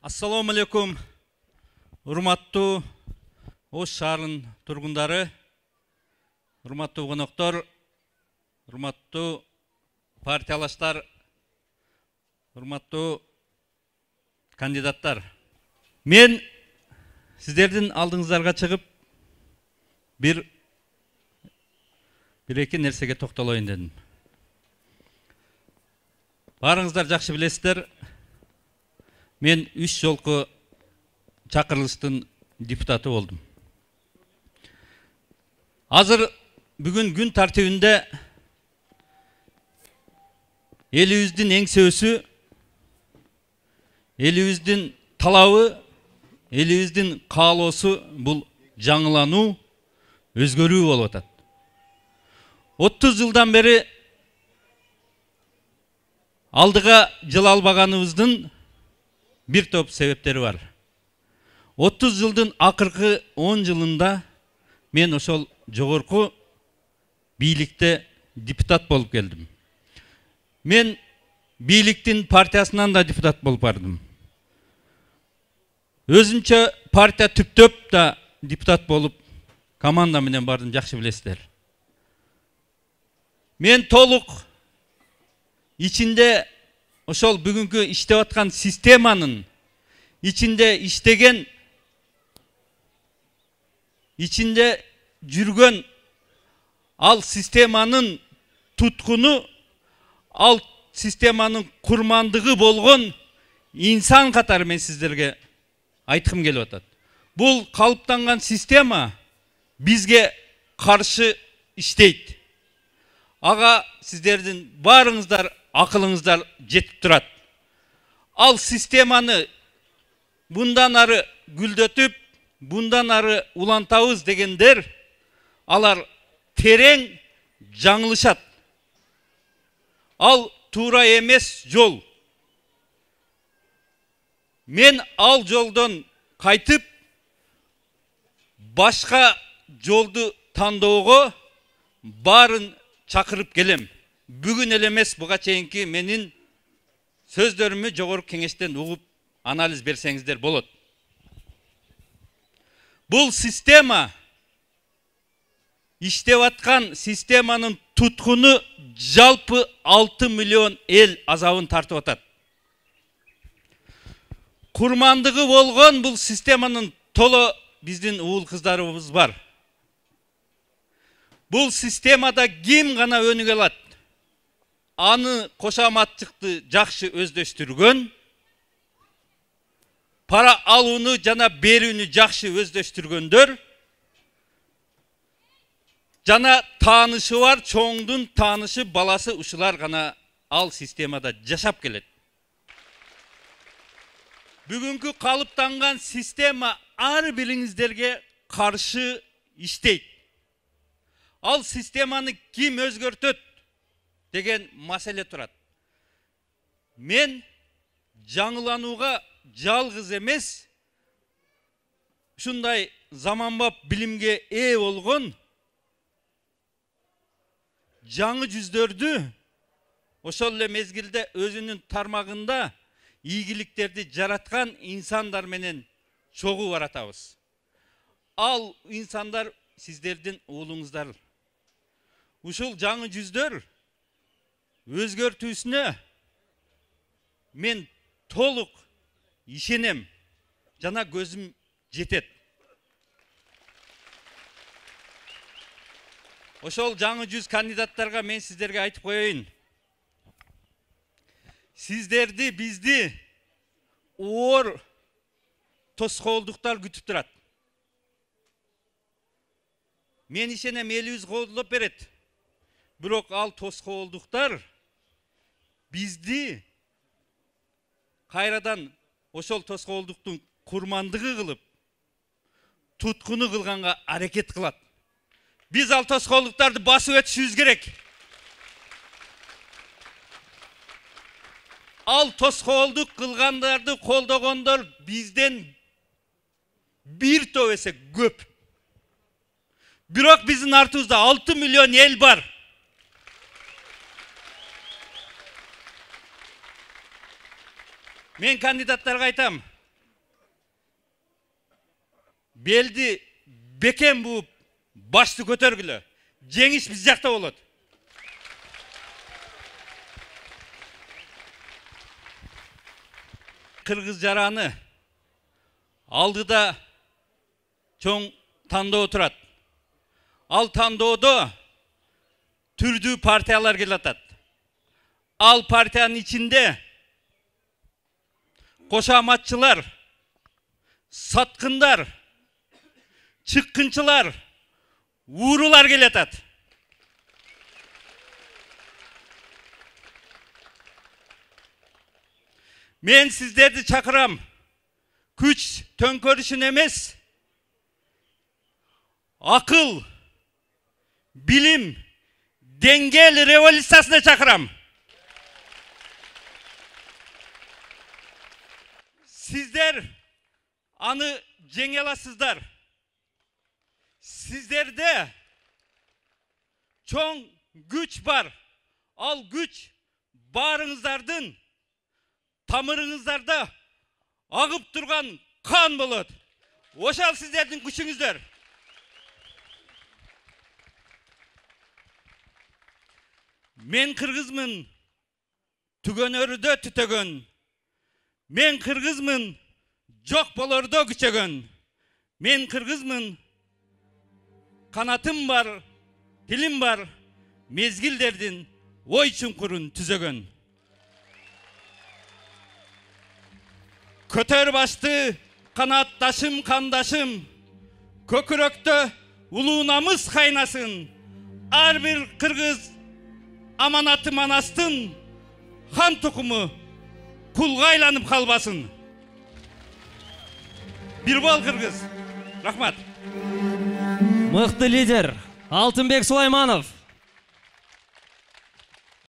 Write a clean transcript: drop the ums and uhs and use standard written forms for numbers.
Assalamu alaikum. Урматтуу Ош шаарынын тургундары, урматтуу коноктор, урматтуу партиялаштар, урматтуу кандидаттар. Мен сиздердин алдыңыздарга чыгып бир эки нерсеге токтолоюн дедим. Барыңыздар жакшы билесиздер, мен 3 жолку чакырылыштын депутаты болдум. Азыр бүгүн күн тартибинде элибиздин эңсөөсү, элибиздин талабы, элибиздин каалоосу бул жаңылануу, өзгөрүү болуп атат. 30 жылдан бери алдыга жыла албаганыбыздын бир топ себептери бар. 30 жылдын акыркы 10 жылында мен ошол жогорку бийликте депутат болуп келдим. Мен бийликтин партиясынан да депутат болуп бардым. Өзүнчө партия түптөп да депутат болуп, команда менен бардым, жакшы билесиздер. Мен толук ичинде ошол бүгүнкү иштеп аткан системанын ичинде иштеген, ичинде жүргөн, ал системанын туткуну, ал системанын курмандыгы болгон инсан катары мен сиздерге айткым келип атат. Бул калыптанган система бизге каршы иштейт. Ага сиздердин баарыңыздар акылыңыздар жетип турат. Ал системаны bundan ары гүлдөтүп, bundan ары улантабыз дегендер, алар терең жаңылышат. Ал туура эмес жол. Мен ал жолдон кайтып, башка жолду тандоого барын чакырып келем. Бүгүн эле эмес, буга чейинки менин сөздөрүмү жогорку кеңештен угуп анализ берсеңиздер болот. Бул система, иштеп аткан системанын туткуну жалпы 6 миллион эл азабын тартып атат. Курмандыгы болгон бул системанын толо биздин уул кыздарыбыз бар. Бул системада ким гана өнүгө алат? Аны кошаматчыкты жакшы өздөштүргөн, пара алууну жана берүүнү жакшы өздөштүргөндөр, жана таанышы бар, чоңдун таанышы, баласы, ушулар гана ал системада жашап келет. Бүгүнкү калыптанган система ар бириңиздерге каршы иштейт. Ал системаны ким өзгөртөт деген маселе турат. Мен жаңыланууга жалгыз эмес, ушундай заманбап билимге ээ болгон жаңы жүздөрдү ошол эле мезгилде өзүнүн тармагында ийгиликтерди жараткан инсандар менен чогуу баратабыз. Ал инсандар сиздердин уулуңуздар. Ушул жаңы жүздөр өзгөртүүсүнө мен толук ишенем, жана көзүм жетет. Ошол жаңы жүз кандидаттарга мен сиздерге айтып коеюн. Сиздерди, бизди оор тоскоолдуктар күтүп турат. Мен ишенем, элибиз колдоп берет. Бирок ал тоскоолдуктар бизди кайрадан ошол тоскоолдуктун курмандыгы кылып, туткуну кылганга аракет кылат. Биз ал тоскоолдуктарды басып өтүшүбүз керек. Ал тоскоолдук кылгандарды колдогондор бизден бир топ эсе көп. Бирок биздин артыбызда 6 миллион эл бар. Мен кандидаттарга айтам, beldi beken buup başты көтөргүлө. Жеңиш биз жакта болот. Кыргыз жараны алдыда чоң тандоо турат. Ал тандоодо түрдүү партиялар келатат. Ал партиянын ичинде кошаматчылар, саткындар, чыккынчылар, уурулар келатат. Мен сиздерди чакырам. Күч төңкөрүшүн эмес, акыл, билим, деңгел революциясына чакырам. Сиздер аны жеңе аласыздар. Сиздерде чоң күч бар. Ал күч барыңыздардын тамырыңыздарда агып турган кан болот. Ошол сиздердин күчүңүздөр. Мен кыргызмын, түгөнөрүдө түтөгөн. Мен кыргызмын, жок болордо күчөгөн. Мен кыргызмын, канатым бар, тилим бар, мезгилдердин ой чуңкурун түзөгөн. Көтөр башты, канатташым, кандашым, көкүрөктө улуу намыс кайнасын. Ар бир кыргыз аманаты манастын, хан тукуму кулга айланып калбасын. Бир бол кыргыз. Рахмат. Мыкты лидер Алтынбек Сулайманов.